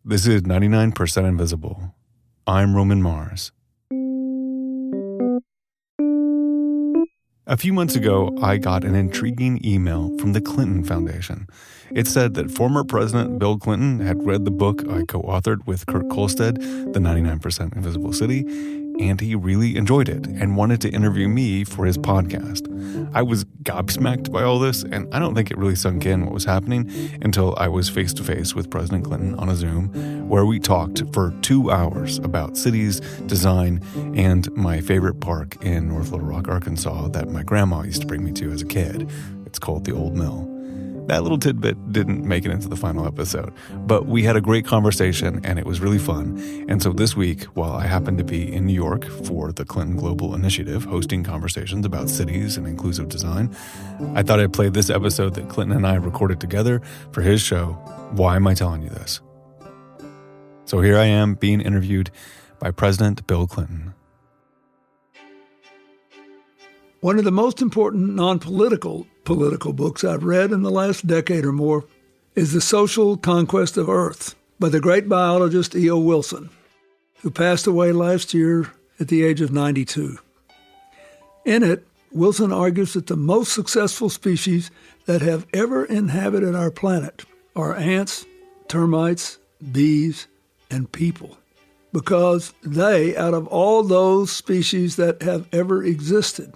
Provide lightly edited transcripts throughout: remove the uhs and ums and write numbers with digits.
This is 99% Invisible. I'm Roman Mars. A few months ago, I got an intriguing email from the Clinton Foundation. It said that former President Bill Clinton had read the book I co-authored with Kurt Kohlstedt, The 99% Invisible City, and he really enjoyed it and wanted to interview me for his podcast. I was gobsmacked by all this, and I don't think it really sunk in what was happening until I was face-to-face with President Clinton on a Zoom, where we talked for 2 hours about cities, design, and my favorite park in North Little Rock, Arkansas that my grandma used to bring me to as a kid. It's called the Old Mill. That little tidbit didn't make it into the final episode, but we had a great conversation and it was really fun. And so this week, while I happened to be in New York for the Clinton Global Initiative, hosting conversations about cities and inclusive design, I thought I'd play this episode that Clinton and I recorded together for his show, Why Am I Telling You This? So here I am being interviewed by President Bill Clinton. One of the most important non-political books I've read in the last decade or more is The Social Conquest of Earth by the great biologist E.O. Wilson, who passed away last year at the age of 92. In it, Wilson argues that the most successful species that have ever inhabited our planet are ants, termites, bees, and people, because they, out of all those species that have ever existed,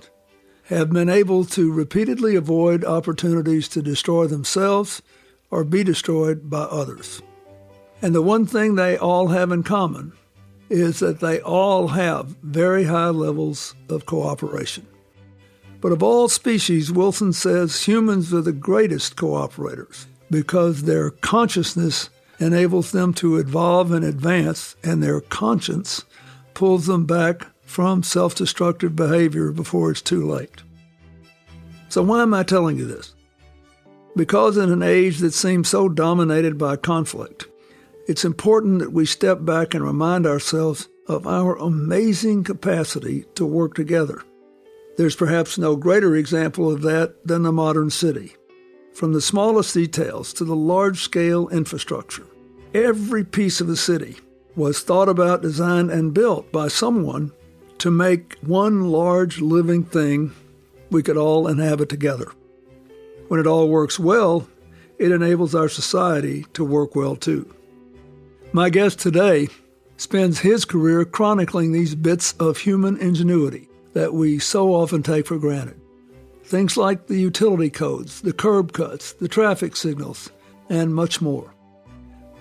have been able to repeatedly avoid opportunities to destroy themselves or be destroyed by others. And the one thing they all have in common is that they all have very high levels of cooperation. But of all species, Wilson says humans are the greatest cooperators because their consciousness enables them to evolve and advance, and their conscience pulls them back from self-destructive behavior before it's too late. So why am I telling you this? Because in an age that seems so dominated by conflict, it's important that we step back and remind ourselves of our amazing capacity to work together. There's perhaps no greater example of that than the modern city. From the smallest details to the large-scale infrastructure, every piece of the city was thought about, designed, and built by someone to make one large living thing we could all inhabit together. When it all works well, it enables our society to work well too. My guest today spends his career chronicling these bits of human ingenuity that we so often take for granted. Things like the utility codes, the curb cuts, the traffic signals, and much more.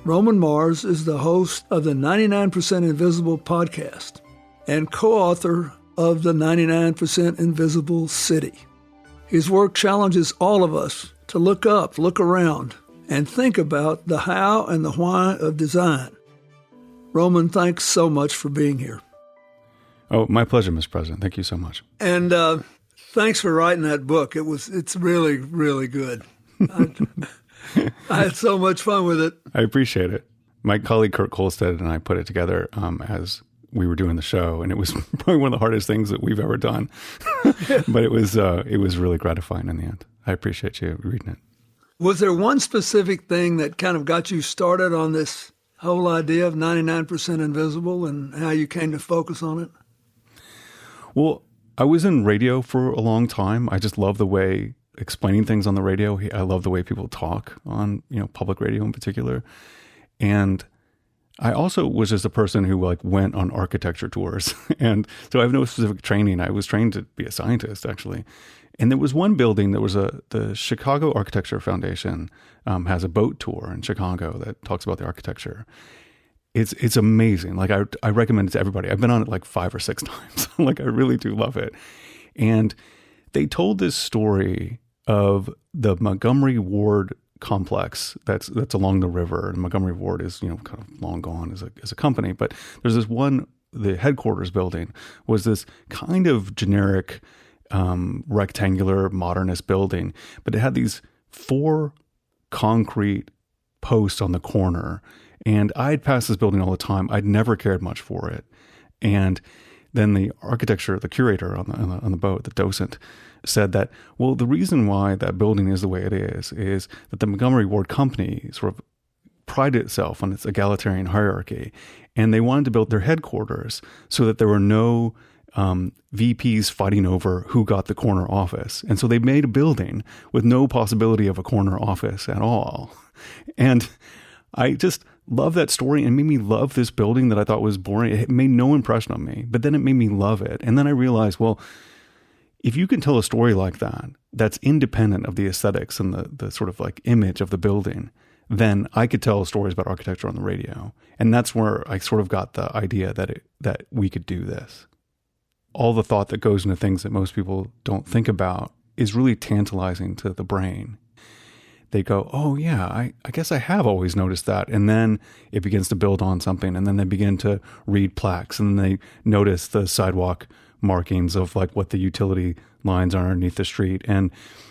Roman Mars is the host of the 99% Invisible podcast and co-author of the 99% Invisible City. His work challenges all of us to look up, look around, and think about the how and the why of design. Roman, thanks so much for being here. Oh, my pleasure, Mr. President. Thank you so much. And thanks for writing that book. It's really, really good. I had so much fun with it. I appreciate it. My colleague Kurt Kohlstedt and I put it together as we were doing the show, and it was probably one of the hardest things that we've ever done. But it was really gratifying in the end. I appreciate you reading it. Was there one specific thing that kind of got you started on this whole idea of 99% invisible and how you came to focus on it? Well, I was in radio for a long time. I just love the way explaining things on the radio. I love the way people talk on, public radio in particular. And I also was just a person who went on architecture tours. And so I have no specific training. I was trained to be a scientist, actually. And there was one building that was the Chicago Architecture Foundation has a boat tour in Chicago that talks about the architecture. It's amazing. I recommend it to everybody. I've been on it 5 or 6 times. I really do love it. And they told this story of the Montgomery Ward complex that's along the river. And Montgomery Ward is, kind of long gone as a company. But there's this one, the headquarters building was this kind of generic rectangular modernist building, but it had these 4 concrete posts on the corner. And I'd pass this building all the time. I'd never cared much for it. And then the curator on the boat, the docent, said that, the reason why that building is the way it is that the Montgomery Ward Company sort of prided itself on its egalitarian hierarchy. And they wanted to build their headquarters so that there were no VPs fighting over who got the corner office. And so they made a building with no possibility of a corner office at all. And I just love that story, and made me love this building that I thought was boring. It made no impression on me, but then it made me love it. And then I realized, well, if you can tell a story like that, that's independent of the aesthetics and the sort of like image of the building, then I could tell stories about architecture on the radio. And that's where I sort of got the idea that we could do this. All the thought that goes into things that most people don't think about is really tantalizing to the brain. They go, oh yeah, I guess I have always noticed that. And then it begins to build on something. And then they begin to read plaques, and then they notice the sidewalk markings of like what the utility lines are underneath the street. And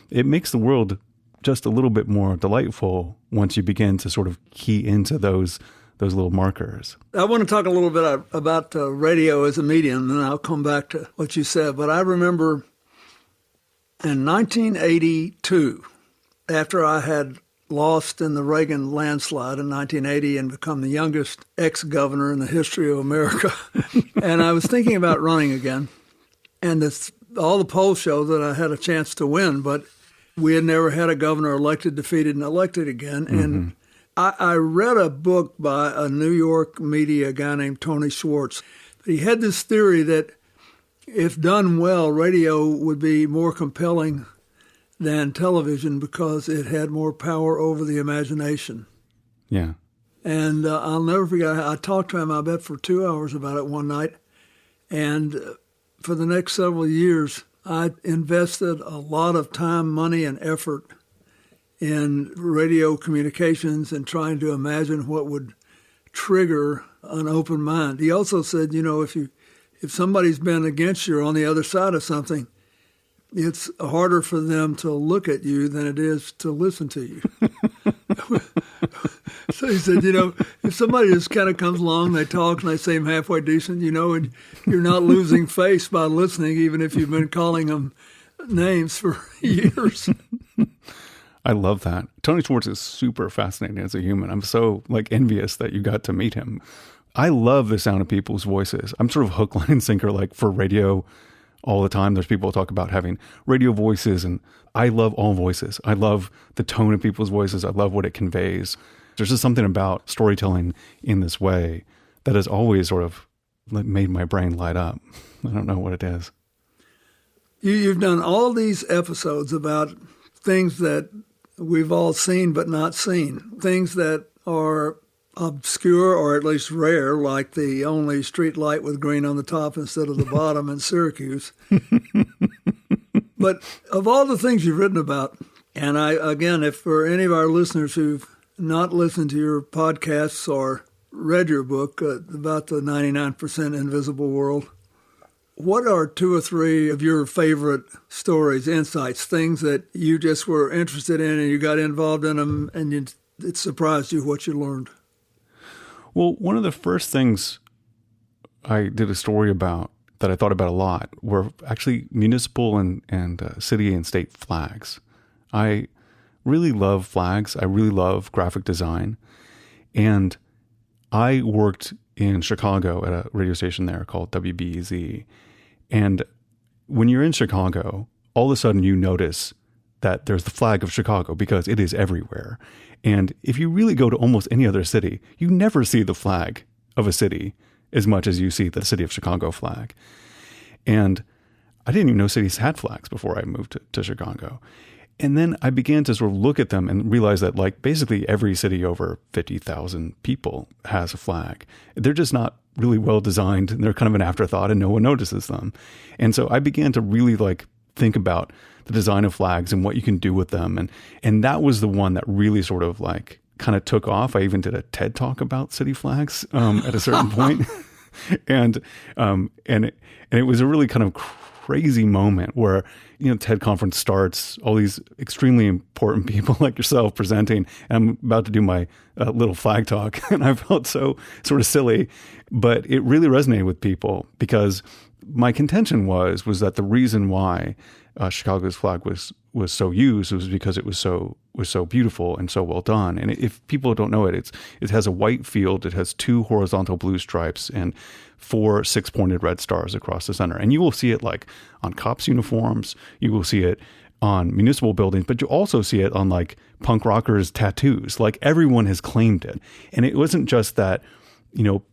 it makes the world just a little bit more delightful once you begin to sort of key into those little markers. I want to talk a little bit about radio as a medium, and I'll come back to what you said. But I remember in 1982, after I had lost in the Reagan landslide in 1980 and become the youngest ex-governor in the history of America, and I was thinking about running again. And all the polls show that I had a chance to win, but we had never had a governor elected, defeated, and elected again. Mm-hmm. And I read a book by a New York media guy named Tony Schwartz. He had this theory that if done well, radio would be more compelling than television because it had more power over the imagination. Yeah. And I'll never forget, I talked to him, I bet, for 2 hours about it one night. And for the next several years, I invested a lot of time, money, and effort in radio communications and trying to imagine what would trigger an open mind. He also said, if somebody's been against you or on the other side of something, it's harder for them to look at you than it is to listen to you. So he said, if somebody just kind of comes along, they talk and they seem halfway decent, and you're not losing face by listening, even if you've been calling them names for years. I love that. Tony Schwartz is super fascinating as a human. I'm so envious that you got to meet him. I love the sound of people's voices. I'm sort of hook, line, and sinker for radio all the time. There's people who talk about having radio voices, and I love all voices. I love the tone of people's voices. I love what it conveys. There's just something about storytelling in this way that has always sort of made my brain light up. I don't know what it is. You've done all these episodes about things that we've all seen but not seen, things that are obscure or at least rare, like the only street light with green on the top instead of the bottom in Syracuse. But of all the things you've written about, and if for any of our listeners who've not listened to your podcasts or read your book about the 99% invisible world, what are 2 or 3 of your favorite stories, insights, things that you just were interested in and you got involved in them and it surprised you what you learned? Well, one of the first things I did a story about that I thought about a lot were actually municipal and city and state flags. I really love flags. I really love graphic design. And I worked in Chicago at a radio station there called WBEZ. And when you're in Chicago, all of a sudden you notice that there's the flag of Chicago because it is everywhere. And if you really go to almost any other city, you never see the flag of a city as much as you see the city of Chicago flag. And I didn't even know cities had flags before I moved to Chicago. And then I began to sort of look at them and realize that basically every city over 50,000 people has a flag. They're just not really well designed, and they're kind of an afterthought and no one notices them. And so I began to really think about the design of flags and what you can do with them. And that was the one that really sort of kind of took off. I even did a TED talk about city flags at a certain point. And it was a really kind of crazy moment where, TED conference starts, all these extremely important people like yourself presenting, and I'm about to do my little flag talk, and I felt so sort of silly, but it really resonated with people because my contention was that the reason why Chicago's flag was so used was because it was so beautiful and so well done. And if people don't know it, it has a white field, it has 2 horizontal blue stripes and 4 6-pointed red stars across the center. And you will see it like on cops' uniforms, you will see it on municipal buildings, but you also see it on like punk rockers' tattoos. Like everyone has claimed it. And it wasn't just that,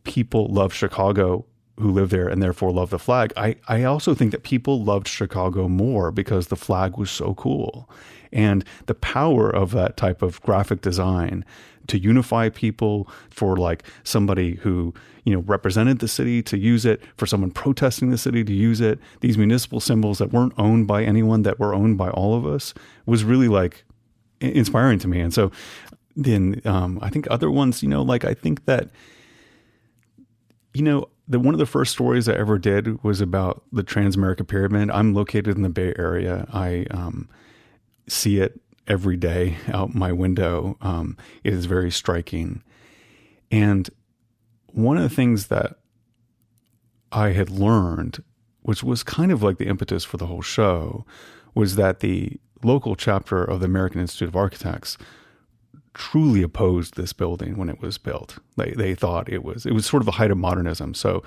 people love Chicago who live there and therefore love the flag. I also think that people loved Chicago more because the flag was so cool. And the power of that type of graphic design to unify people, for like somebody who, represented the city to use it, for someone protesting the city to use it, these municipal symbols that weren't owned by anyone, that were owned by all of us, was really like inspiring to me. And so then I think other ones, I think that, one of the first stories I ever did was about the Transamerica Pyramid. I'm located in the Bay Area. I see it every day out my window. It is very striking. And one of the things that I had learned, which was kind of like the impetus for the whole show, was that the local chapter of the American Institute of Architects truly opposed this building when it was built. They thought it was sort of the height of modernism. So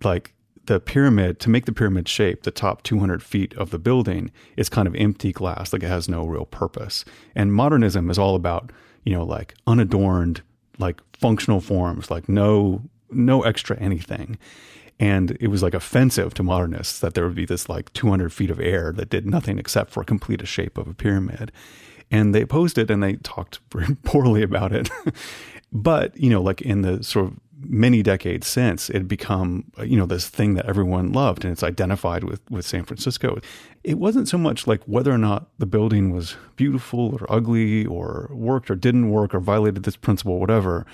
like the pyramid, to make the pyramid shape, the top 200 feet of the building is kind of empty glass, like it has no real purpose. And modernism is all about, like unadorned, like functional forms, like no extra anything. And it was like offensive to modernists that there would be this like 200 feet of air that did nothing except for complete a shape of a pyramid. And they opposed it and they talked very poorly about it. But, like in the sort of many decades since, it had become, this thing that everyone loved, and it's identified with San Francisco. It wasn't so much like whether or not the building was beautiful or ugly or worked or didn't work or violated this principle, whatever.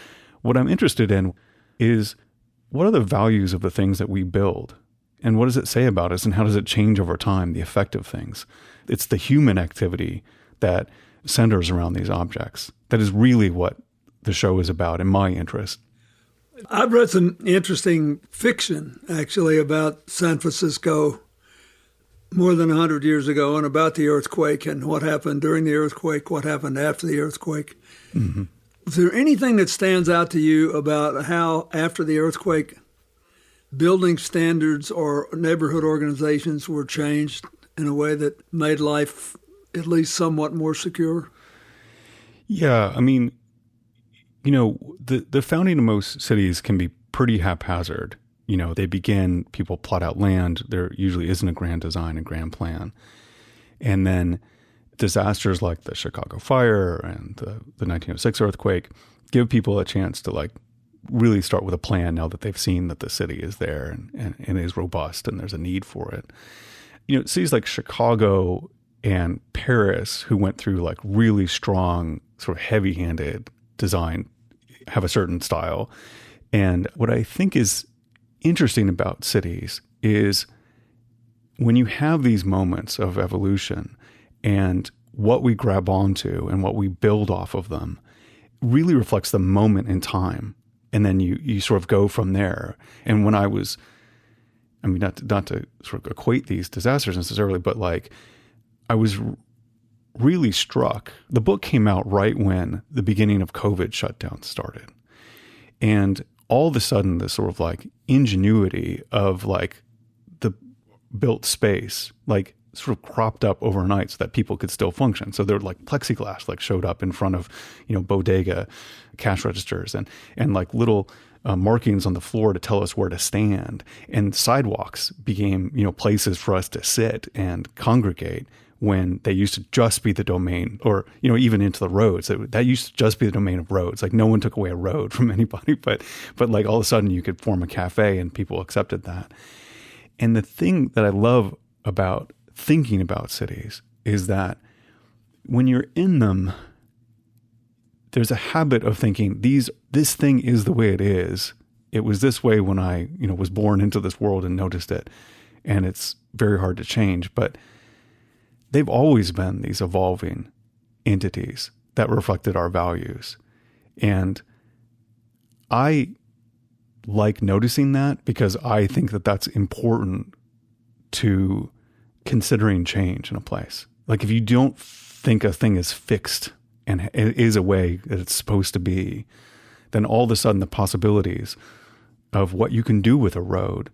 What I'm interested in is, what are the values of the things that we build? And what does it say about us, and how does it change over time, the effect of things? It's the human activity that centers around these objects. That is really what the show is about, in my interest. I've read some interesting fiction, actually, about San Francisco more than 100 years ago, and about the earthquake and what happened during the earthquake, what happened after the earthquake. Mm-hmm. Is there anything that stands out to you about how, after the earthquake, building standards or neighborhood organizations were changed in a way that made life at least somewhat more secure? Yeah, I mean, the founding of most cities can be pretty haphazard. They begin, people plot out land. There usually isn't a grand design, a grand plan. And then disasters like the Chicago fire and the 1906 earthquake give people a chance to like really start with a plan now that they've seen that the city is there and is robust and there's a need for it. Cities like Chicago and Paris, who went through like really strong, sort of heavy-handed design, have a certain style. And what I think is interesting about cities is when you have these moments of evolution and what we grab onto and what we build off of them really reflects the moment in time. And then you sort of go from there. And when I was, not to sort of equate these disasters necessarily, but like I was really struck. The book came out right when the beginning of COVID shutdown started. And all of a sudden, this sort of like ingenuity of like the built space, like sort of cropped up overnight so that people could still function. So there were like plexiglass like showed up in front of, bodega cash registers and like little markings on the floor to tell us where to stand. And sidewalks became, places for us to sit and congregate, when they used to just be the domain, or, even into the roads. That used to just be the domain of roads. Like no one took away a road from anybody, but like all of a sudden you could form a cafe and people accepted that. And the thing that I love about thinking about cities is that when you're in them, there's a habit of thinking this thing is the way it is. It was this way when I, was born into this world and noticed it. And it's very hard to change, but they've always been these evolving entities that reflected our values. And I like noticing that because I think that that's important to considering change in a place. Like if you don't think a thing is fixed and it is a way that it's supposed to be, then all of a sudden the possibilities of what you can do with a road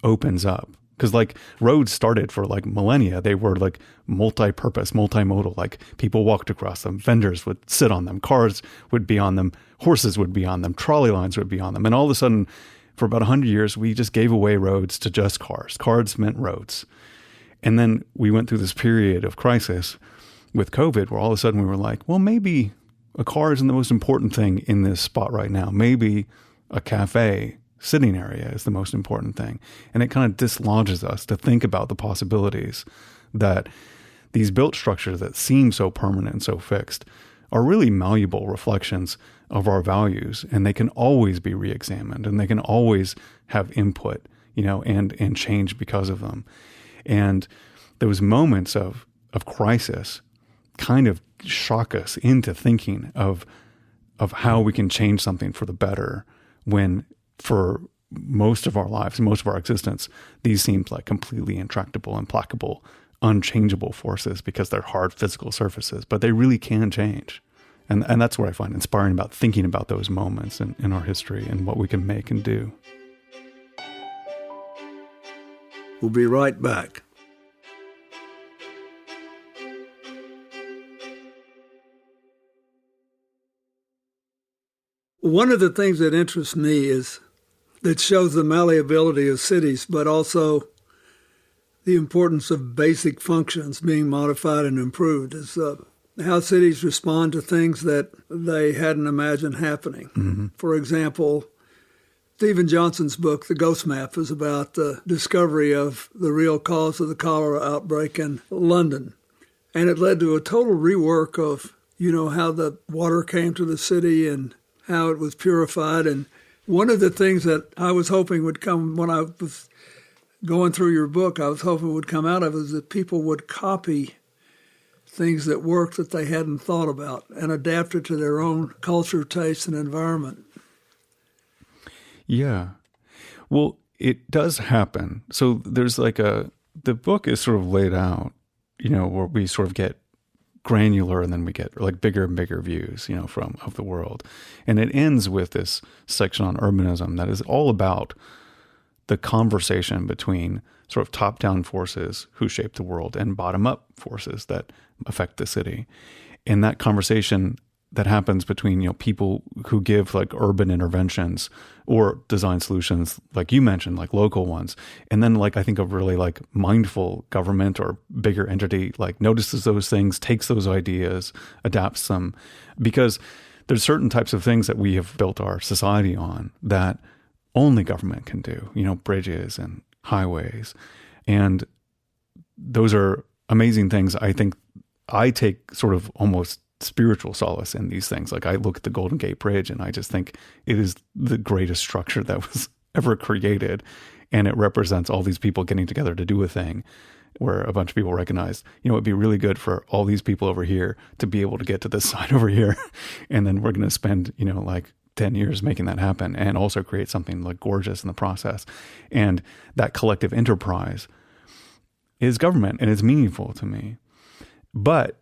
opens up. Because like roads started for like millennia. They were like multi-purpose, multimodal. Like people walked across them. Vendors would sit on them. Cars would be on them. Horses would be on them. Trolley lines would be on them. And all of a sudden, for about 100 years, we just gave away roads to just cars. Cars meant roads. And then we went through this period of crisis with COVID where all of a sudden we were like, well, maybe a car isn't the most important thing in this spot right now. Maybe a cafe sitting area is the most important thing. And it kind of dislodges us to think about the possibilities that these built structures that seem so permanent and so fixed are really malleable reflections of our values. And they can always be reexamined and they can always have input, and change because of them. And those moments of crisis kind of shock us into thinking of how we can change something for the better when for most of our lives, most of our existence, these seemed like completely intractable, implacable, unchangeable forces because they're hard physical surfaces, but they really can change. And that's what I find inspiring about thinking about those moments in our history and what we can make and do. We'll be right back. One of the things that interests me is that shows the malleability of cities, but also the importance of basic functions being modified and improved, is how cities respond to things that they hadn't imagined happening. Mm-hmm. For example, Stephen Johnson's book, The Ghost Map, is about the discovery of the real cause of the cholera outbreak in London. And it led to a total rework of, how the water came to the city and how it was purified. And one of the things that I was hoping would come when I was going through your book, I was hoping would come out of it is that people would copy things that worked that they hadn't thought about and adapt it to their own culture, taste, and environment. Yeah. Well, it does happen. So there's the book is sort of laid out, where we sort of get granular and then we get like bigger and bigger views, of the world. And it ends with this section on urbanism that is all about the conversation between sort of top-down forces who shape the world and bottom-up forces that affect the city. And that conversation that happens between, people who give like urban interventions or design solutions, like you mentioned, like local ones. And then I think of really like mindful government or bigger entity, like notices those things, takes those ideas, adapts them, because there's certain types of things that we have built our society on that only government can do, bridges and highways. And those are amazing things. I think I take sort of almost spiritual solace in these things. Like I look at the Golden Gate Bridge and I just think it is the greatest structure that was ever created. And it represents all these people getting together to do a thing where a bunch of people recognize, it'd be really good for all these people over here to be able to get to this side over here. And then we're going to spend, 10 years making that happen and also create something like gorgeous in the process. And that collective enterprise is government and it's meaningful to me. But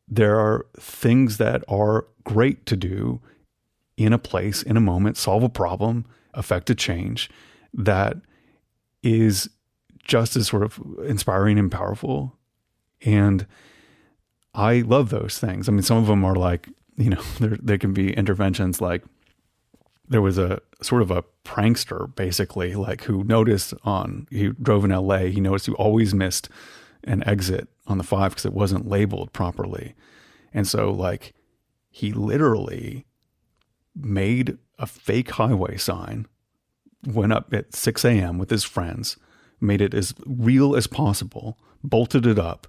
there are things that are great to do in a place, in a moment, solve a problem, affect a change that is just as sort of inspiring and powerful. And I love those things. I mean, some of them are like, there can be interventions like there was a sort of a prankster basically, like who noticed he drove in LA, he noticed he always missed an exit on the 5 because it wasn't labeled properly. And so he literally made a fake highway sign, went up at 6 a.m. with his friends, made it as real as possible, bolted it up,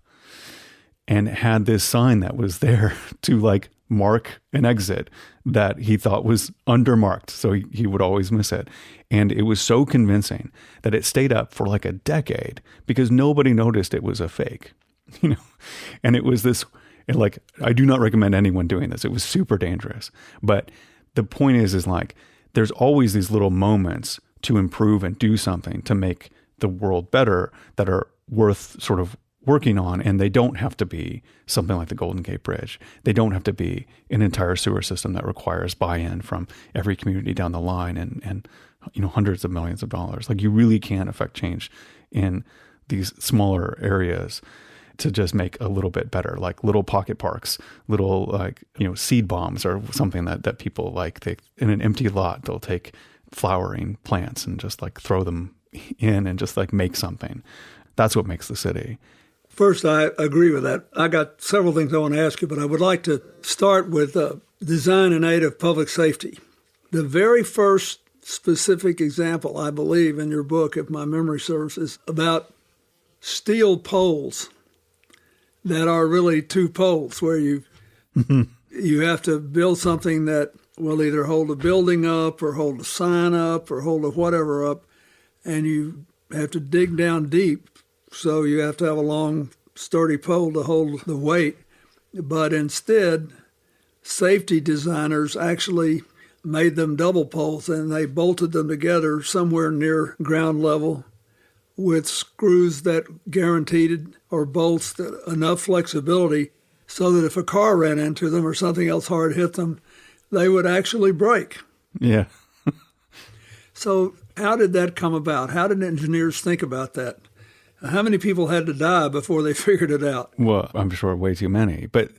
and had this sign that was there to mark an exit that he thought was undermarked. So he would always miss it. And it was so convincing that it stayed up for a decade because nobody noticed it was a fake, and it was this, I do not recommend anyone doing this. It was super dangerous, but the point is like, there's always these little moments to improve and do something to make the world better that are worth sort of working on. And they don't have to be something like the Golden Gate Bridge. They don't have to be an entire sewer system that requires buy-in from every community down the line and hundreds of millions of dollars. Like, you really can affect change in these smaller areas to just make a little bit better, like little pocket parks, little seed bombs or something that people like. They, in an empty lot, they'll take flowering plants and just like throw them in and just like make something. That's what makes the city. First, I agree with that. I got several things I want to ask you, but I would like to start with design and aid of public safety. The very first specific example, I believe, in your book, if my memory serves, is about steel poles that are really two poles, where you have to build something that will either hold a building up or hold a sign up or hold a whatever up, and you have to dig down deep. So you have to have a long, sturdy pole to hold the weight. But instead, safety designers actually made them double poles, and they bolted them together somewhere near ground level with screws that guaranteed or bolts that enough flexibility so that if a car ran into them or something else hard hit them, they would actually break. Yeah. So how did that come about? How did engineers think about that? How many people had to die before they figured it out? Well, I'm sure way too many. But,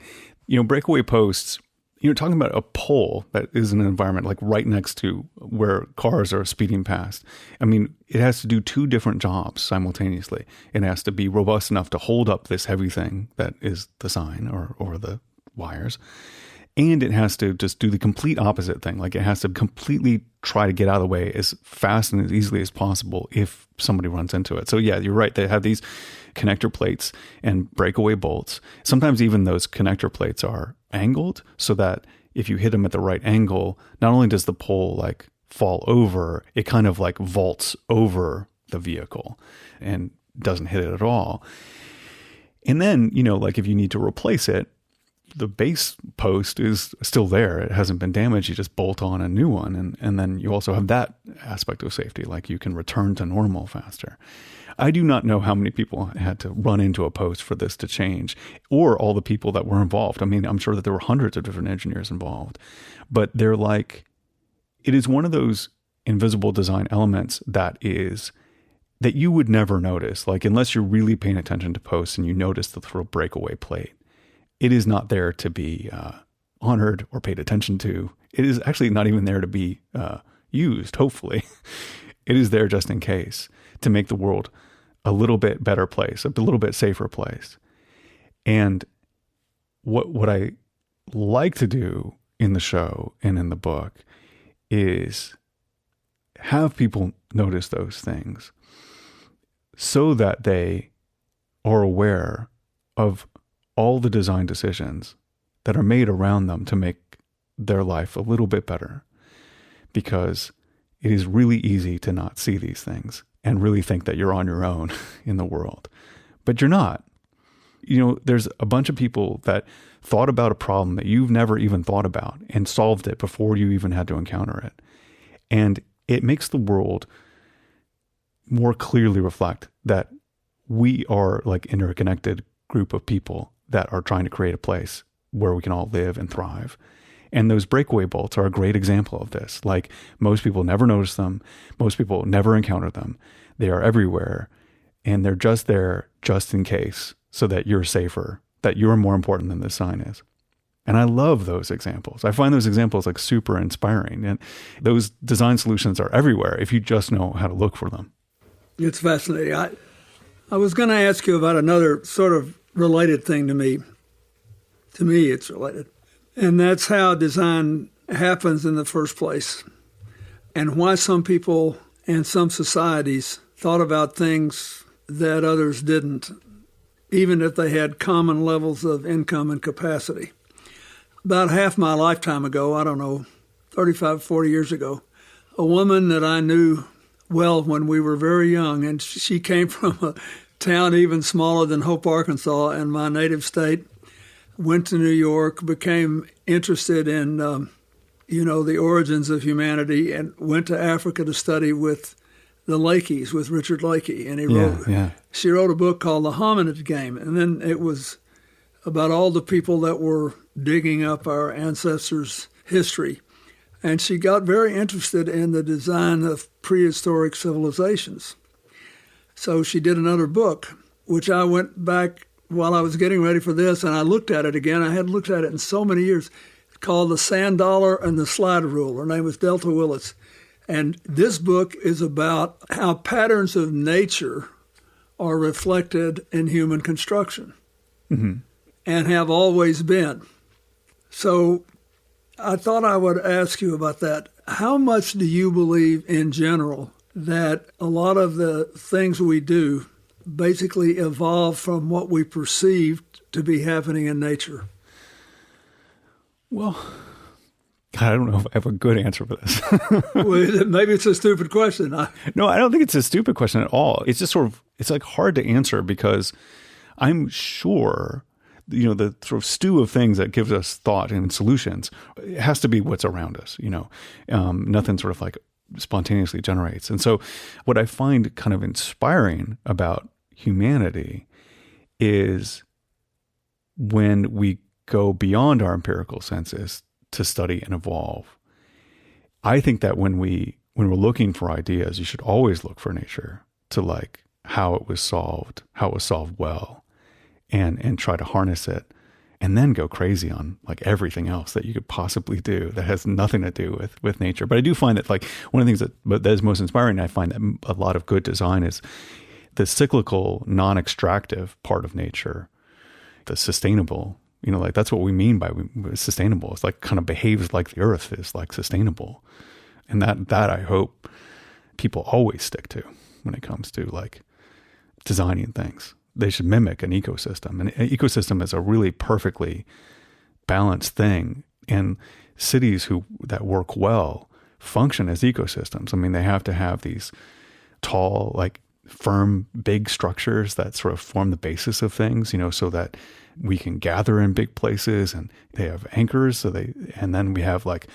breakaway posts, you're talking about a pole that is in an environment like right next to where cars are speeding past. I mean, it has to do two different jobs simultaneously. It has to be robust enough to hold up this heavy thing that is the sign or the wires. And it has to just do the complete opposite thing. Like, it has to completely try to get out of the way as fast and as easily as possible if somebody runs into it. So yeah, you're right. They have these connector plates and breakaway bolts. Sometimes even those connector plates are angled so that if you hit them at the right angle, not only does the pole like fall over, it kind of like vaults over the vehicle and doesn't hit it at all. And then, like if you need to replace it, the base post is still there. It hasn't been damaged. You just bolt on a new one. And then you also have that aspect of safety, like you can return to normal faster. I do not know how many people had to run into a post for this to change, or all the people that were involved. I mean, I'm sure that there were hundreds of different engineers involved, but they're like, it is one of those invisible design elements that you would never notice. Like, unless you're really paying attention to posts and you notice the little breakaway plate, it is not there to be honored or paid attention to. It is actually not even there to be used, hopefully. It is there just in case, to make the world a little bit better place, a little bit safer place. And what I like to do in the show and in the book is have people notice those things so that they are aware of all the design decisions that are made around them to make their life a little bit better. Because it is really easy to not see these things and really think that you're on your own in the world. But you're not. There's a bunch of people that thought about a problem that you've never even thought about and solved it before you even had to encounter it. And it makes the world more clearly reflect that we are like interconnected group of people that are trying to create a place where we can all live and thrive. And those breakaway bolts are a great example of this. Like, most people never notice them. Most people never encounter them. They are everywhere, and they're just there just in case, so that you're safer, that you're more important than the sign is. And I love those examples. I find those examples like super inspiring. And those design solutions are everywhere if you just know how to look for them. It's fascinating. I was going to ask you about another sort of related thing to me. To me, it's related. And that's how design happens in the first place, and why some people and some societies thought about things that others didn't, even if they had common levels of income and capacity. About half my lifetime ago, 35, 40 years ago, a woman that I knew well when we were very young, and she came from a town even smaller than Hope, Arkansas, in my native state, went to New York, became interested in the origins of humanity, and went to Africa to study with the Lakeys, with Richard Lakey. And she wrote a book called The Hominid Game. And then it was about all the people that were digging up our ancestors' history. And she got very interested in the design of prehistoric civilizations. So she did another book, which I went back while I was getting ready for this, and I looked at it again. I hadn't looked at it in so many years, called The Sand Dollar and the Slider Rule. Her name was Delta Willis. And this book is about how patterns of nature are reflected in human construction and have always been. So I thought I would ask you about that. How much do you believe in general that a lot of the things we do basically evolve from what we perceived to be happening in nature? Well, God, I don't know if I have a good answer for this. Well, maybe it's a stupid question. No, I don't think it's a stupid question at all. It's just it's like hard to answer because I'm sure, the sort of stew of things that gives us thought and solutions, it has to be what's around us, nothing sort of like spontaneously generates. And so what I find kind of inspiring about humanity is when we go beyond our empirical senses to study and evolve. I think that when we're looking for ideas, you should always look for nature to like how it was solved well, and try to harness it, and then go crazy on like everything else that you could possibly do that has nothing to do with nature. But I do find that like one of the things that is most inspiring, I find that a lot of good design is the cyclical, non-extractive part of nature, the sustainable. Like that's what we mean by sustainable. It's like kind of behaves like the earth is like sustainable. And that I hope people always stick to when it comes to like designing things. They should mimic an ecosystem. And an ecosystem is a really perfectly balanced thing. And cities that work well function as ecosystems. I mean, they have to have these tall, like firm, big structures that sort of form the basis of things, so that we can gather in big places, and they have anchors. And then we have like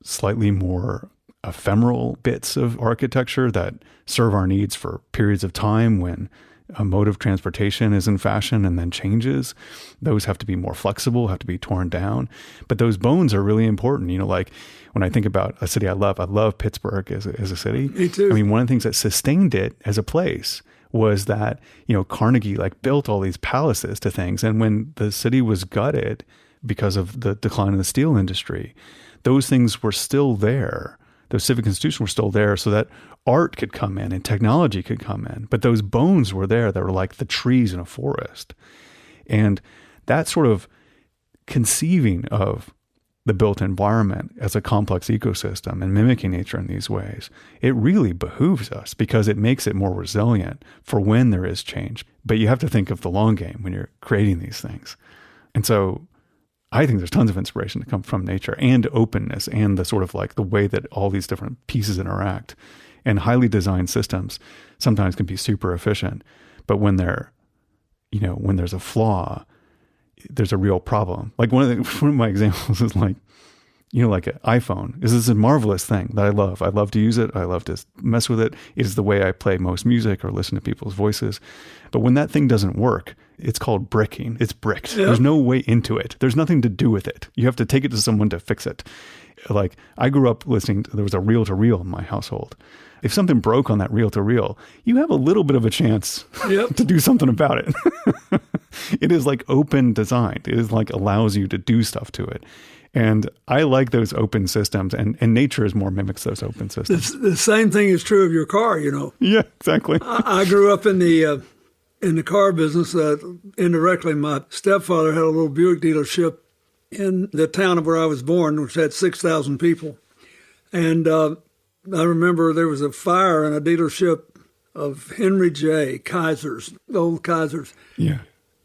slightly more ephemeral bits of architecture that serve our needs for periods of time when a mode of transportation is in fashion and then changes. Those have to be more flexible, have to be torn down. But those bones are really important. Like when I think about a city I love Pittsburgh as a city. Me too. I mean, one of the things that sustained it as a place was that, Carnegie like built all these palaces to things. And when the city was gutted because of the decline of the steel industry, those things were still there. Those civic institutions were still there so that art could come in and technology could come in. But those bones were there that were like the trees in a forest. And that sort of conceiving of the built environment as a complex ecosystem and mimicking nature in these ways, it really behooves us because it makes it more resilient for when there is change. But you have to think of the long game when you're creating these things. And so I think there's tons of inspiration to come from nature and openness and the sort of like the way that all these different pieces interact. And highly designed systems sometimes can be super efficient, but when when there's a flaw, there's a real problem. Like one of my examples is like, like an iPhone. This is a marvelous thing that I love. I love to use it. I love to mess with it. It is the way I play most music or listen to people's voices. But when that thing doesn't work, it's called bricking. It's bricked. Yep. There's no way into it. There's nothing to do with it. You have to take it to someone to fix it. Like I grew up there was a reel-to-reel in my household. If something broke on that reel-to-reel, you have a little bit of a chance to do something about it. It is like open designed. It is like allows you to do stuff to it. And I like those open systems, and nature is more mimics those open systems. The same thing is true of your car, Yeah, exactly. I grew up in the car business. Indirectly, my stepfather had a little Buick dealership in the town of where I was born, which had 6,000 people. And I remember there was a fire in a dealership of Henry J. Kaiser's, old Kaiser's,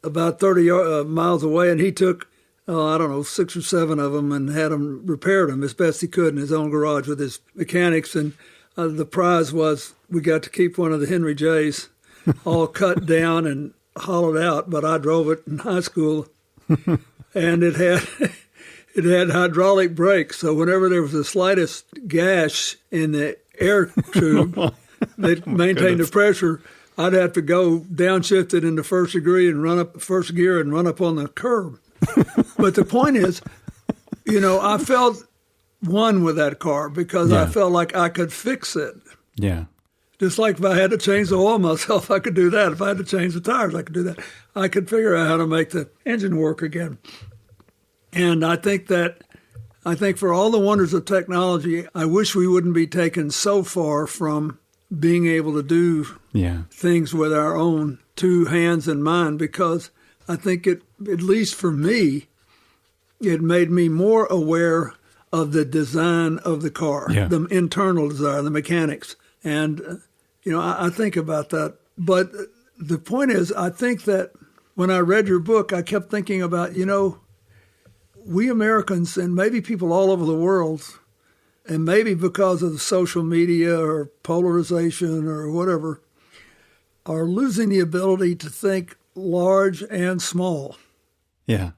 about 30 miles away. And he took, 6 or 7 of them and had them repaired them as best he could in his own garage with his mechanics. And the prize was we got to keep one of the Henry J's all cut down and hollowed out, but I drove it in high school. And it it had hydraulic brakes. So whenever there was the slightest gash in the air tube that maintained the pressure, I'd have to go downshift it into first degree and run up first gear and run up on the curb. But the point is, I felt one with that car because I felt like I could fix it. Yeah. Just like if I had to change the oil myself, I could do that. If I had to change the tires, I could do that. I could figure out how to make the engine work again. And I think for all the wonders of technology, I wish we wouldn't be taken so far from being able to do things with our own two hands and mind, because I think it, at least for me, it made me more aware of the design of the car, the internal design, the mechanics. And, I think about that. But the point is, I think that when I read your book, I kept thinking about, we Americans and maybe people all over the world, and maybe because of the social media or polarization or whatever, are losing the ability to think large and small. Yeah.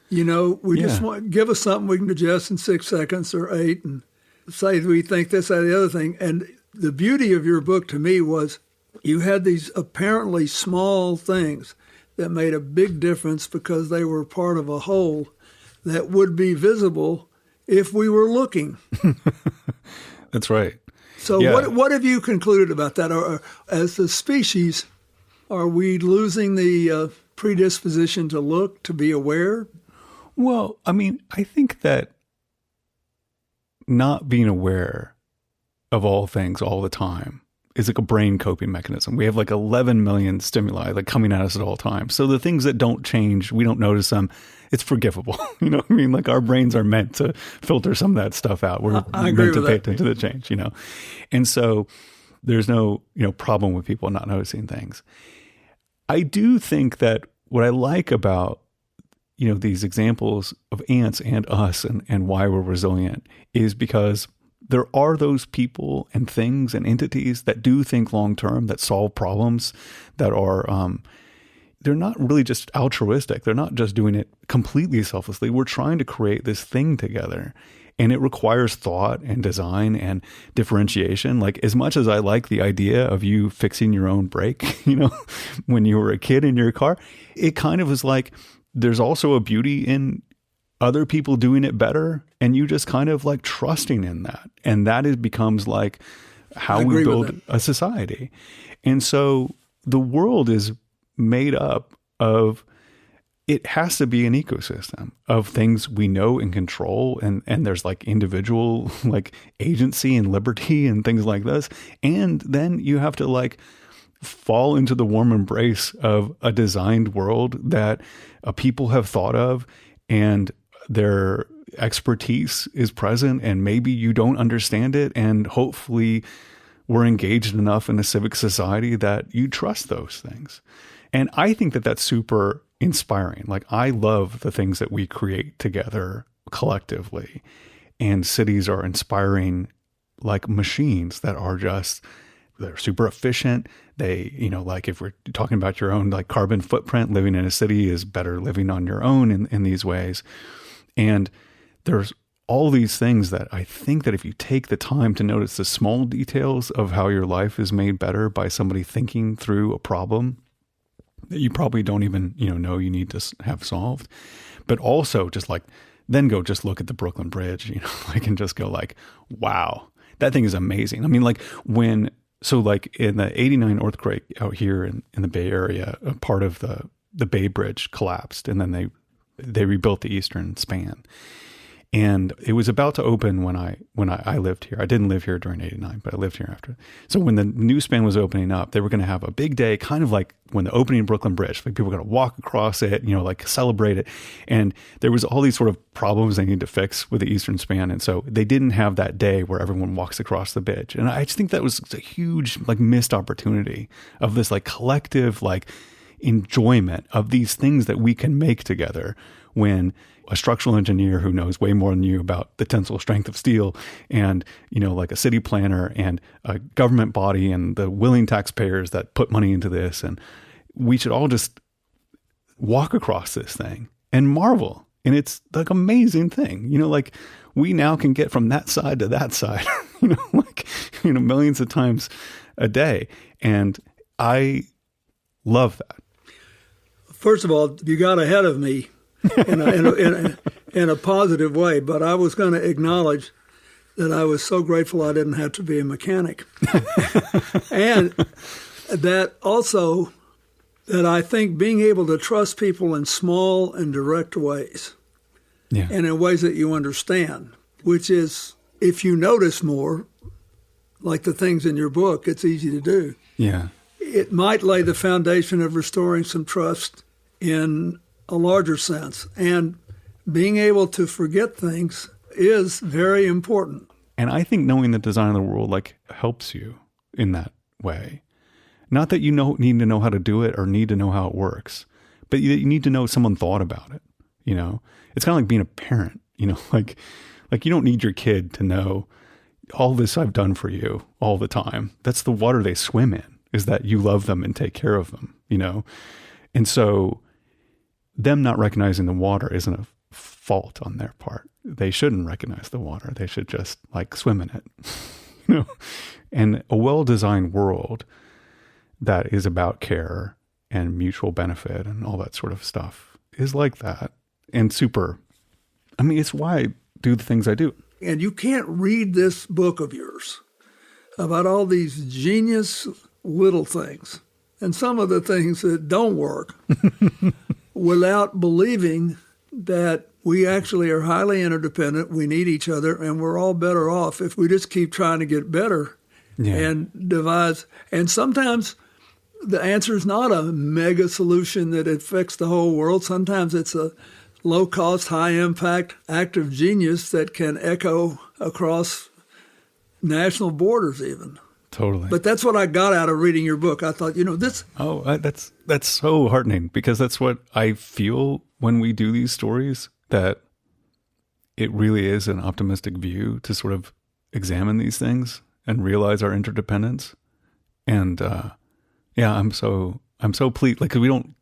We just want give us something we can digest in 6 seconds or 8 and say we think this, that, the other thing. And the beauty of your book to me was you had these apparently small things that made a big difference because they were part of a whole that would be visible if we were looking. That's right. So what have you concluded about that? Or, as a species, are we losing the predisposition to look, to be aware? Well, I think that not being aware of all things all the time is like a brain coping mechanism. We have like 11 million stimuli like coming at us at all times. So the things that don't change, we don't notice them. It's forgivable. Like our brains are meant to filter some of that stuff out. We're meant to pay attention to the change, And so there's no, problem with people not noticing things. I do think that what I like about, these examples of ants and us and why we're resilient is because there are those people and things and entities that do think long-term, that solve problems, that are, they're not really just altruistic. They're not just doing it completely selflessly. We're trying to create this thing together, and it requires thought and design and differentiation. Like, as much as I like the idea of you fixing your own brake, when you were a kid in your car, it kind of was like, there's also a beauty in other people doing it better, and you just kind of like trusting in that. And that becomes like how we build a society. And so the world is made up of, it has to be an ecosystem of things we know and control. And there's like individual like agency and liberty and things like this. And then you have to like fall into the warm embrace of a designed world that people have thought of, and their expertise is present, and maybe you don't understand it. And hopefully we're engaged enough in a civic society that you trust those things. And I think that that's super inspiring. Like, I love the things that we create together collectively, and cities are inspiring like machines that are just, they're super efficient. They, like if we're talking about your own like carbon footprint, living in a city is better living on your own in these ways. And there's all these things that I think that if you take the time to notice the small details of how your life is made better by somebody thinking through a problem that you probably don't even, know you need to have solved, but also just like, then go just look at the Brooklyn Bridge, and just go like, wow, that thing is amazing. So like in the 89 earthquake out here in the Bay Area, a part of the Bay Bridge collapsed, and then they rebuilt the eastern span. And it was about to open when I lived here. I didn't live here during 89, but I lived here after. So when the new span was opening up, they were going to have a big day, kind of like when the opening of Brooklyn Bridge, like people were going to walk across it, like celebrate it. And there was all these sort of problems they need to fix with the eastern span. And so they didn't have that day where everyone walks across the bridge. And I just think that was a huge like missed opportunity of this like collective like enjoyment of these things that we can make together, when a structural engineer who knows way more than you about the tensile strength of steel, and, like a city planner and a government body and the willing taxpayers that put money into this. And we should all just walk across this thing and marvel And it's like amazing thing, like we now can get from that side to that side, millions of times a day. And I love that. First of all, you got ahead of me in a positive way, but I was going to acknowledge that I was so grateful I didn't have to be a mechanic. And that also that I think being able to trust people in small and direct ways, and in ways that you understand, which is, if you notice more, like the things in your book, it's easy to do. Yeah. It might lay the foundation of restoring some trust in a larger sense. And being able to forget things is very important. And I think knowing the design of the world helps you in that way. Not that you need to know how to do it or need to know how it works, but you need to know someone thought about it. It's kind of like being a parent. Like you don't need your kid to know all this I've done for you all the time. That's the water they swim in, is that you love them and take care of them. And so them not recognizing the water isn't a fault on their part. They shouldn't recognize the water. They should just swim in it. And a well-designed world that is about care and mutual benefit and all that sort of stuff is like that. And it's why I do the things I do. And you can't read this book of yours about all these genius little things and some of the things that don't work without believing that we actually are highly interdependent, we need each other, and we're all better off if we just keep trying to get better and devise. And sometimes the answer is not a mega solution that affects the whole world. Sometimes it's a low-cost, high-impact act of genius that can echo across national borders even. Totally. But that's what I got out of reading your book. I thought, this... Oh, that's so heartening, because that's what I feel when we do these stories, that it really is an optimistic view to sort of examine these things and realize our interdependence. And I'm so pleased. We don't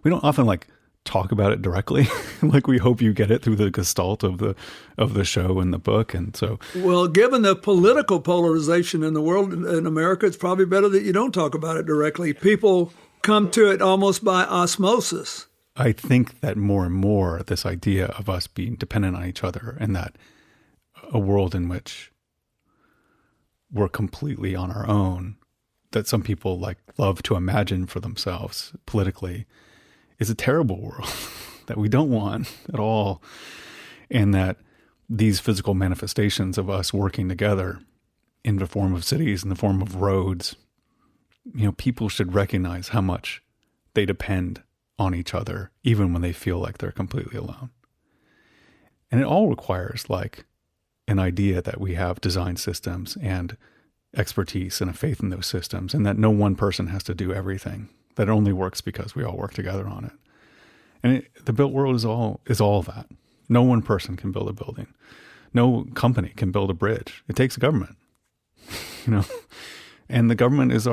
often talk about it directly. We hope you get it through the gestalt of the show and the book. And so, well, given the political polarization in the world, in America, it's probably better that you don't talk about it directly. People come to it almost by osmosis. I think that more and more this idea of us being dependent on each other, and that a world in which we're completely on our own, that some people love to imagine for themselves politically, is a terrible world that we don't want at all. And that these physical manifestations of us working together in the form of cities, in the form of roads, people should recognize how much they depend on each other, even when they feel like they're completely alone. And it all requires an idea that we have design systems and expertise and a faith in those systems, and that no one person has to do everything. That only works because we all work together on it. And the built world is all that. No one person can build a building. No company can build a bridge. It takes a government, and the government is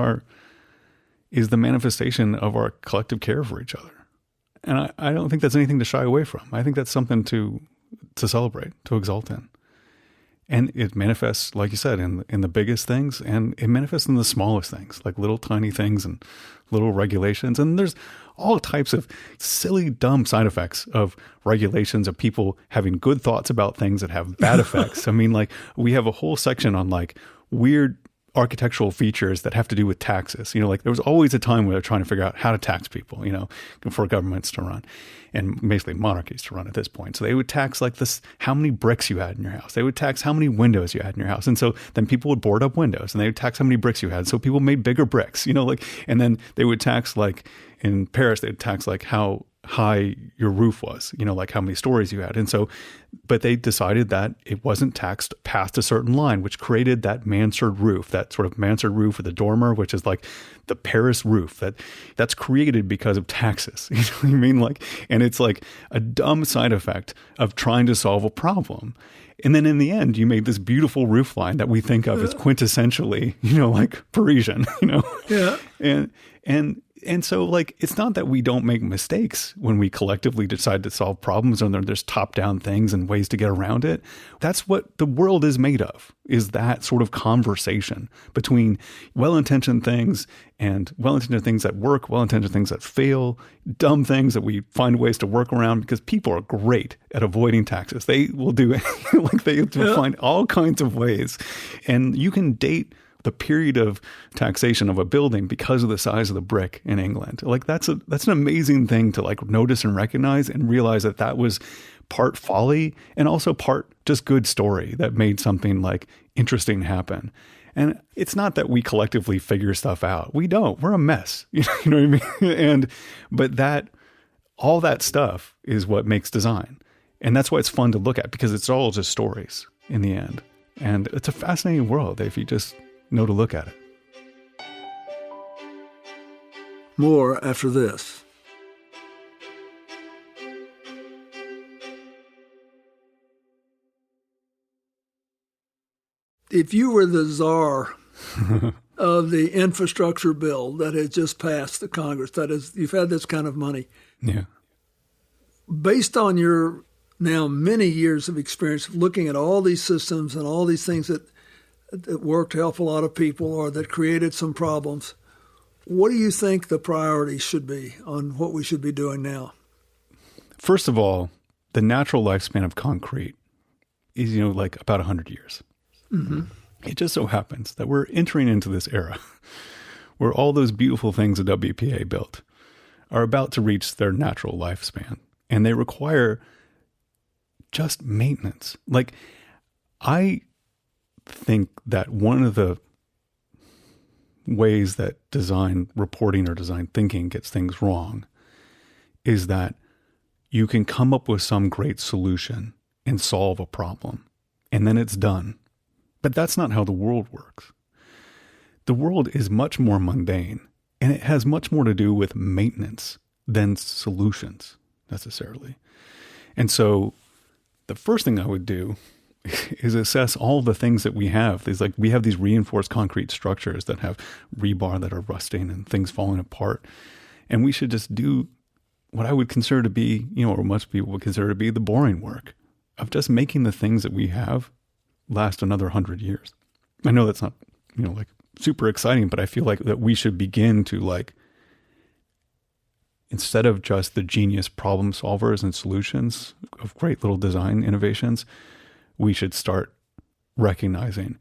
the manifestation of our collective care for each other. And I don't think that's anything to shy away from. I think that's something to celebrate, to exult in. And it manifests, like you said, in the biggest things, and it manifests in the smallest things, like little tiny things and little regulations. And there's all types of silly, dumb side effects of regulations, of people having good thoughts about things that have bad effects. I mean, we have a whole section on weird architectural features that have to do with taxes. There was always a time where they're trying to figure out how to tax people, for governments to run, and basically monarchies to run at this point. So they would tax how many bricks you had in your house. They would tax how many windows you had in your house. And so then people would board up windows, and they would tax how many bricks you had. So people made bigger bricks, and then they would tax, in Paris, they'd tax how high your roof was, how many stories you had. And so, but they decided that it wasn't taxed past a certain line, which created that mansard roof, that sort of mansard roof with a dormer, which is the Paris roof that's created because of taxes. You know what I mean? And it's a dumb side effect of trying to solve a problem. And then in the end, you made this beautiful roof line that we think of as quintessentially, Parisian, Yeah. And And so, like, it's not that we don't make mistakes when we collectively decide to solve problems and there's top-down things and ways to get around it. That's what the world is made of, is that sort of conversation between well-intentioned things and well-intentioned things that work, well-intentioned things that fail, dumb things that we find ways to work around, because people are great at avoiding taxes. They will do like they will find all kinds of ways. And you can date the period of taxation of a building because of the size of the brick in England. Like that's an amazing thing to like notice and recognize and realize that that was part folly and also part just good story that made something like interesting happen. And it's not that we collectively figure stuff out. We don't. We're a mess. You know what I mean? But all that stuff is what makes design. And that's why it's fun to look at, because it's all just stories in the end. And it's a fascinating world if you just know to look at it. More after this. If you were the czar of the infrastructure bill that has just passed the Congress, that is, you've had this kind of money. Yeah. Based on your now many years of experience looking at all these systems and all these things that worked to help a lot of people or that created some problems, what do you think the priorities should be on what we should be doing now? First of all, the natural lifespan of concrete is, like about 100 years. Mm-hmm. It just so happens that we're entering into this era where all those beautiful things the WPA built are about to reach their natural lifespan, and they require just maintenance. Like, I think that one of the ways that design reporting or design thinking gets things wrong is that you can come up with some great solution and solve a problem, and then it's done. But that's not how the world works. The world is much more mundane, and it has much more to do with maintenance than solutions necessarily. And so the first thing I would do is assess all the things that we have. We have these reinforced concrete structures that have rebar that are rusting and things falling apart. And we should just do what I would consider to be, or most people would consider to be the boring work of just making the things that we have last another 100 years. I know that's not, like super exciting, but I feel like that we should begin to instead of just the genius problem solvers and solutions of great little design innovations, we should start recognizing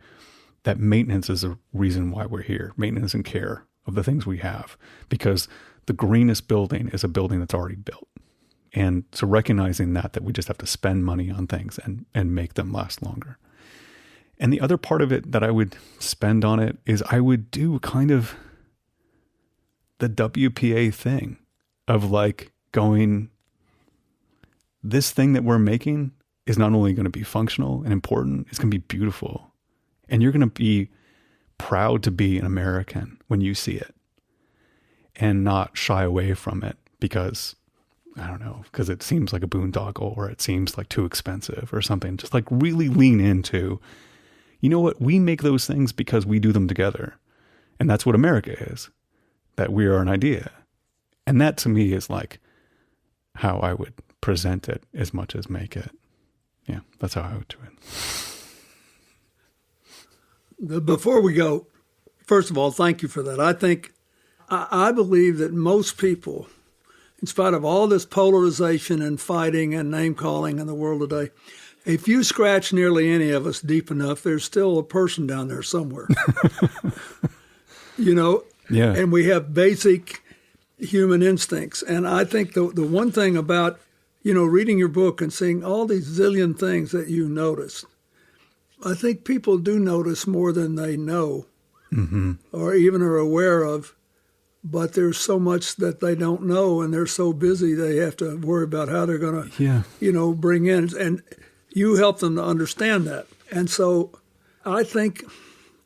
that maintenance is the reason why we're here. Maintenance and care of the things we have, because the greenest building is a building that's already built. And so recognizing that we just have to spend money on things and make them last longer. And the other part of it that I would spend on it is I would do kind of the WPA thing of going, this thing that we're making is not only going to be functional and important, it's going to be beautiful. And you're going to be proud to be an American when you see it and not shy away from it because, I don't know, because it seems like a boondoggle or it seems like too expensive or something. Just really lean into, you know what, we make those things because we do them together. And that's what America is, that we are an idea. And that to me is how I would present it as much as make it. Yeah, that's how I would do it. Before we go, first of all, thank you for that. I believe that most people, in spite of all this polarization and fighting and name calling in the world today, if you scratch nearly any of us deep enough, there's still a person down there somewhere. Yeah. And we have basic human instincts. And I think the one thing about, reading your book and seeing all these zillion things that you noticed, I think people do notice more than they know or even are aware of. But there's so much that they don't know, and they're so busy they have to worry about how they're going to, bring in. And you help them to understand that. And so I think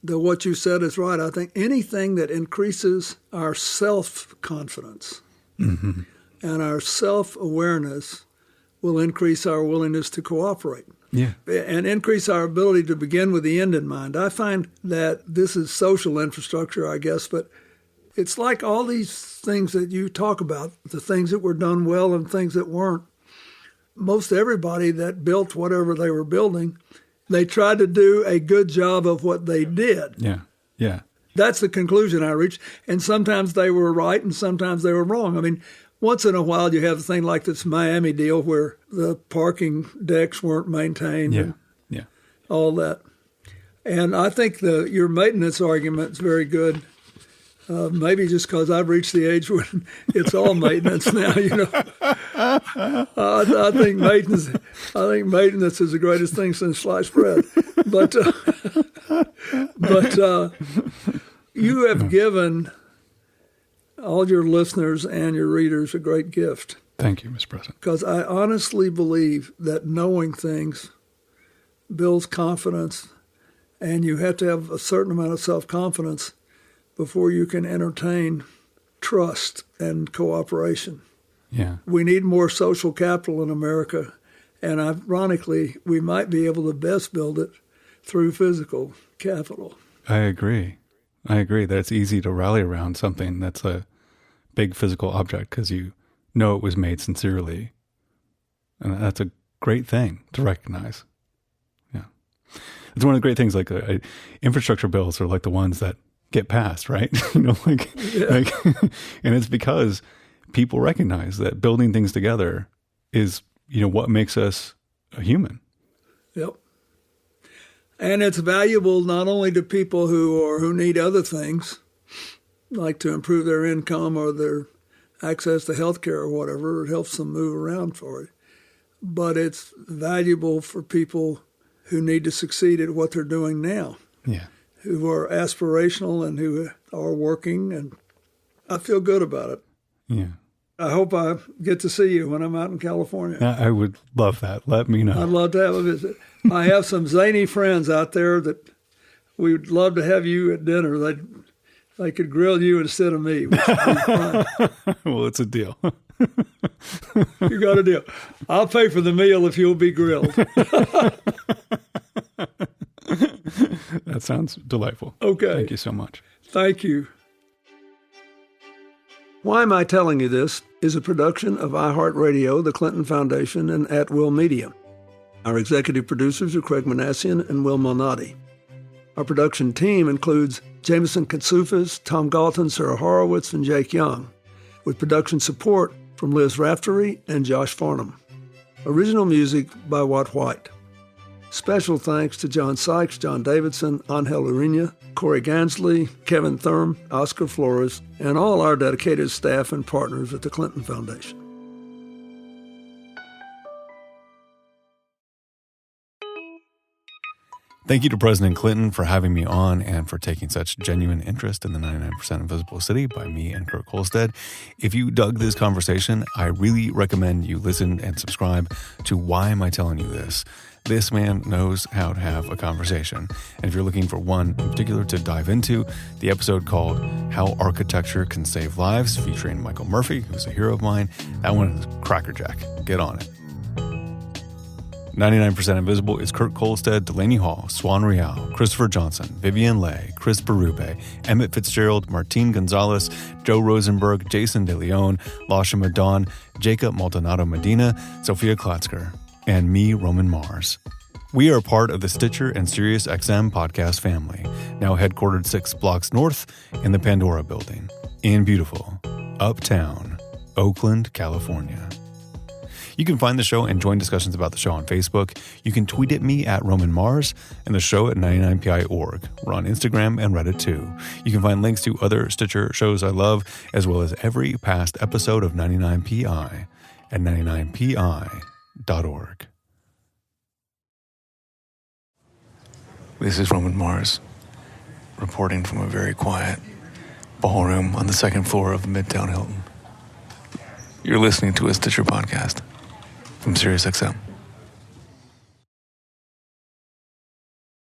that what you said is right. I think anything that increases our self-confidence and our self-awareness will increase our willingness to cooperate. Yeah. And increase our ability to begin with the end in mind. I find that this is social infrastructure, I guess, but It's like all these things that you talk about, the things that were done well and things that weren't. Most everybody that built whatever they were building, they tried to do a good job of what they did. Yeah, yeah. That's the conclusion I reached. And sometimes they were right and sometimes they were wrong. I mean, once in a while you have a thing like this Miami deal where the parking decks weren't maintained. Yeah, and yeah. all that. And I think your maintenance argument is very good. Maybe just because I've reached the age when it's all maintenance now, you know. I think maintenance is the greatest thing since sliced bread. But you have given all your listeners and your readers a great gift. Thank you, Mr. President. Because I honestly believe that knowing things builds confidence, and you have to have a certain amount of self-confidence before you can entertain trust and cooperation. Yeah. We need more social capital in America, and ironically, we might be able to best build it through physical capital. I agree that it's easy to rally around something that's a big physical object because you know it was made sincerely. And that's a great thing to recognize. Yeah. It's one of the great things, like infrastructure bills are like the ones that get passed, right? And it's because people recognize that building things together is, what makes us a human. Yep. And it's valuable not only to people who need other things, like to improve their income or their access to health care or whatever. It helps them move around for it. But it's valuable for people who need to succeed at what they're doing now. Yeah. Who are aspirational and who are working, and I feel good about it. Yeah. I hope I get to see you when I'm out in California. I would love that. Let me know. I'd love to have a visit. I have some zany friends out there that we'd love to have you at dinner. They could grill you instead of me, which would be fun. Well, it's a deal. You got a deal. I'll pay for the meal if you'll be grilled. That sounds delightful. Okay. Thank you so much. Thank you. Why Am I Telling You This is a production of iHeartRadio, the Clinton Foundation, and At Will Media. Our executive producers are Craig Manassian and Will Malnati. Our production team includes Jameson Katsufis, Tom Galton, Sarah Horowitz, and Jake Young, with production support from Liz Raftery and Josh Farnham. Original music by Watt White. Special thanks to John Sykes, John Davidson, Angel Urena, Corey Gansley, Kevin Thurm, Oscar Flores, and all our dedicated staff and partners at the Clinton Foundation. Thank you to President Clinton for having me on and for taking such genuine interest in the 99% Invisible City by me and Kurt Kohlstedt. If you dug this conversation, I really recommend you listen and subscribe to Why Am I Telling You This? This man knows how to have a conversation. And if you're looking for one in particular to dive into, the episode called How Architecture Can Save Lives, featuring Michael Murphy, who's a hero of mine, that one is crackerjack. Get on it. 99% Invisible is Kurt Kohlstedt, Delaney Hall, Swan Real, Christopher Johnson, Vivian Leigh, Chris Berube, Emmett Fitzgerald, Martine Gonzalez, Joe Rosenberg, Jason De Leon, Lasha Madon, Jacob Maldonado Medina, Sophia Klatzker, and me, Roman Mars. We are part of the Stitcher and SiriusXM podcast family, now headquartered 6 blocks north in the Pandora building, in beautiful, uptown, Oakland, California. You can find the show and join discussions about the show on Facebook. You can tweet at me at Roman Mars and the show at 99pi.org. We're on Instagram and Reddit too. You can find links to other Stitcher shows I love, as well as every past episode of 99pi at 99pi.org. This is Roman Mars, reporting from a very quiet ballroom on the second floor of the Midtown Hilton. You're listening to a Stitcher podcast from SiriusXM.